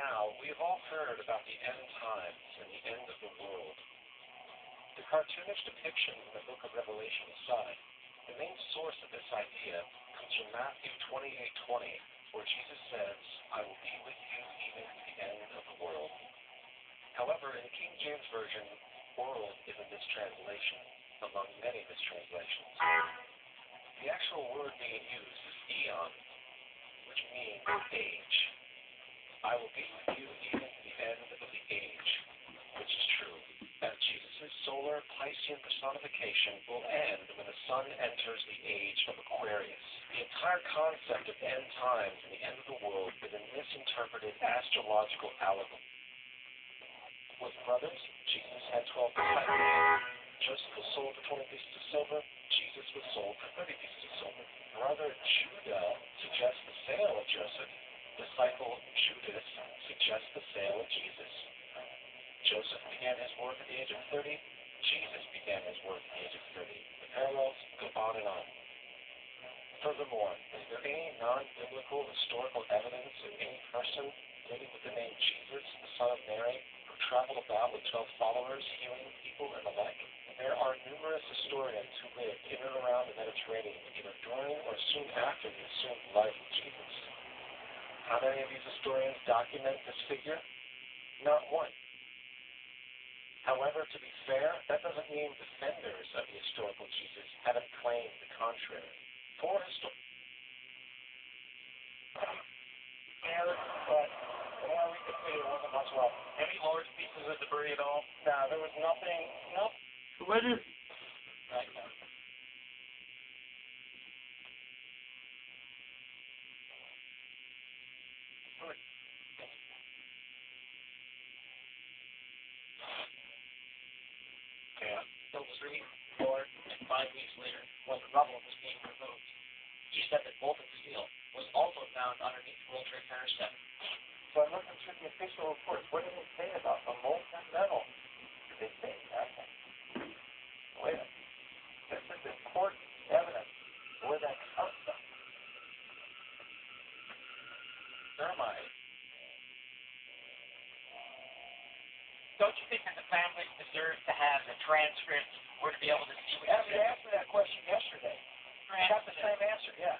Now, we have all heard about the end times and the end of the world. The cartoonish depiction in the book of Revelation aside, the main source of this idea comes from Matthew 28:20, where Jesus says, "I will be with you even to the end of the world." However, in the King James Version, world is a mistranslation, among many mistranslations. The actual word being used is eon, which means age. I will be with you even to the end of the age, which is true, as Jesus' solar Piscean personification will end when the sun enters the age of Aquarius. The entire concept of end times and the end of the world is a misinterpreted astrological allegory. With brothers, Jesus had 12 disciples. Joseph was sold for 20 pieces of silver. Jesus was sold for 30 pieces of silver. Brother Judah suggests the sale of Joseph. Disciple Judas suggests the sale of Jesus. Joseph began his work at the age of 30. Jesus began his work at the age of 30. The parallels go on and on. Furthermore, is there any non-biblical historical evidence of any person living with the name Jesus, the son of Mary, who traveled about with 12 followers, healing people and the like? There are numerous historians who lived in and around the Mediterranean, either during or soon after the assumed life of Jesus. How many of these historians document this figure? Not one. However, to be fair, that doesn't mean defenders of the historical Jesus haven't claimed the contrary. For historians, we could say there wasn't much left. Any large pieces of debris at all? No, there was nothing. Nope. So what is... Right now. Until 3, 4, and 5 weeks later, when the rubble was being removed. He said that molten steel was also found underneath World Trade Center 7. So I'm looking through the official reports. What did it say about the molten metal? Did they say nothing? Wait a minute. This is important evidence where that comes from. Thermite. Don't you think that the family deserves to have the transcript or to be able to see what You asked me that question yesterday. I got the same answer, yeah.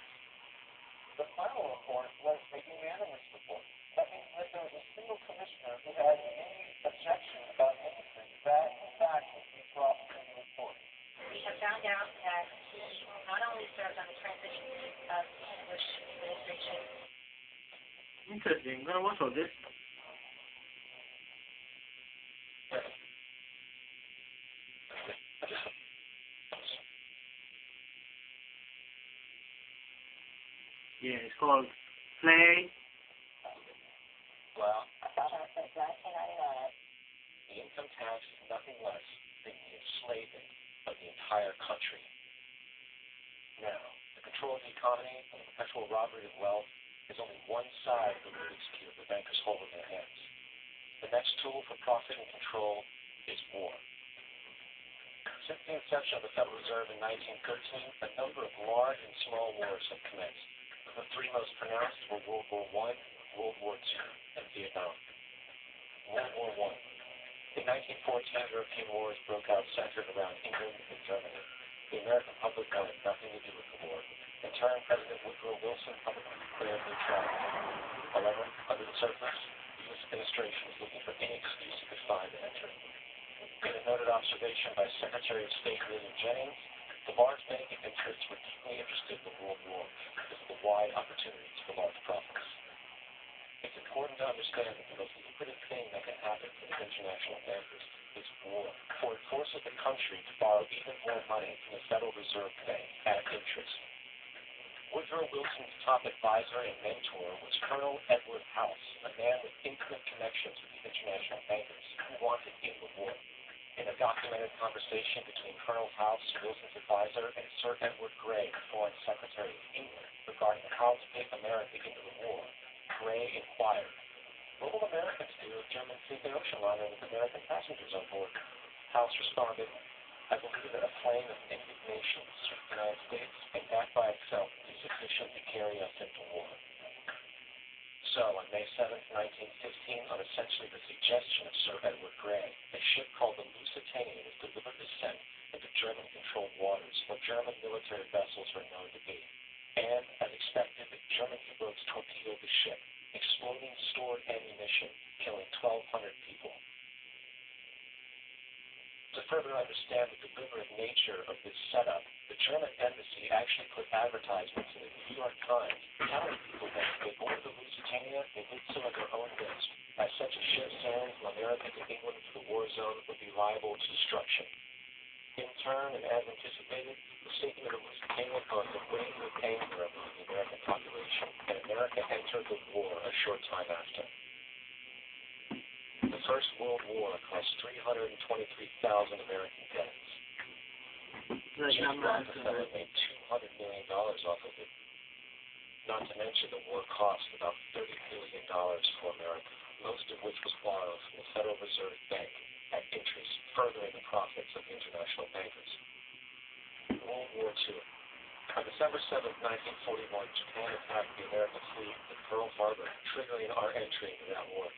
The final report was a unanimous report. That means that there was a single commissioner who had any objection about anything. That, in fact, was the brought in the report. We have found out that he not only served on the transition of the English administration. Interesting. I'm going to watch all this. Yeah, it's called Play. Well, Since 1999. the income tax is nothing less than the enslavement of the entire country. Now, the control of the economy and the perpetual robbery of wealth is only one side of the Rubik's Cube the bankers hold in their hands. The next tool for profit and control is war. Since the inception of the Federal Reserve in 1913, a number of large and small wars have commenced. The three most pronounced were World War I, World War II, and Vietnam. World War I. In 1914, European wars broke out centered around England and Germany. The American public wanted nothing to do with the war. In turn, President Woodrow Wilson publicly declared neutrality. However, under the surface, the U.S. administration was looking for any excuse it could find to enter it. In a noted observation by Secretary of State William Jennings, the large banking interests were deeply interested in the World War because of the wide opportunities for large profits. It's important to understand that the most lucrative thing that can happen for the international bankers is war, for it forces the country to borrow even more money from the Federal Reserve Bank at interest. Woodrow Wilson's top advisor and mentor was Colonel Edward House, a man with intimate connections with the international bankers who wanted in the war. In a documented conversation between Colonel House, Wilson's advisor, and Sir Edward Grey, Foreign Secretary of England, regarding how to take America into the war, Grey inquired, "What will Americans do if Germans sink an ocean liner with American passengers on board?" House responded, "I believe that a flame of indignation struck the United States, and that by itself is sufficient to carry us into war." So, on May 7, 1915, on essentially the suggestion of Sir Edward Grey, a ship called the Lusitania was delivered to send into German-controlled waters, where German military vessels were known to be. And, as expected, the German U-boats torpedoed the ship, exploding stored ammunition, killing 1,200 people. To further understand the deliberate nature of this setup, the German embassy actually put advertisements in the New York Times telling people that if they boarded the Lusitania, they did so at their own risk, as such a ship sailing from America to England to the war zone would be liable to destruction. In turn, and as anticipated, the sinking of the Lusitania caused a wave of anger among the American population, and America entered the war a short time after. The First World War cost 323,000 American deaths. James Rockefeller made $200 million off of it. Not to mention the war cost about $30 billion for America, most of which was borrowed from the Federal Reserve Bank at interest, furthering the profits of international bankers. World War II. On December 7, 1941, Japan attacked the American fleet at Pearl Harbor, triggering our entry into that war.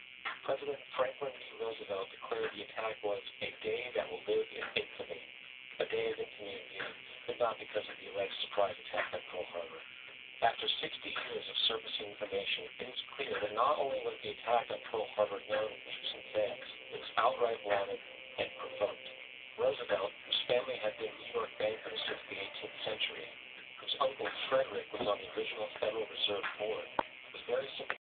President Franklin D. Roosevelt declared the attack was a day that will live in infamy. A day of infamy indeed, but not because of the alleged surprise attack at Pearl Harbor. After 60 years of surfacing information, it is clear that not only was the attack on Pearl Harbor known in leaps and bounds, it was outright wanted and provoked. Roosevelt, whose family had been New York bankers since the 18th century, whose uncle Frederick was on the original Federal Reserve Board, was very sympathetic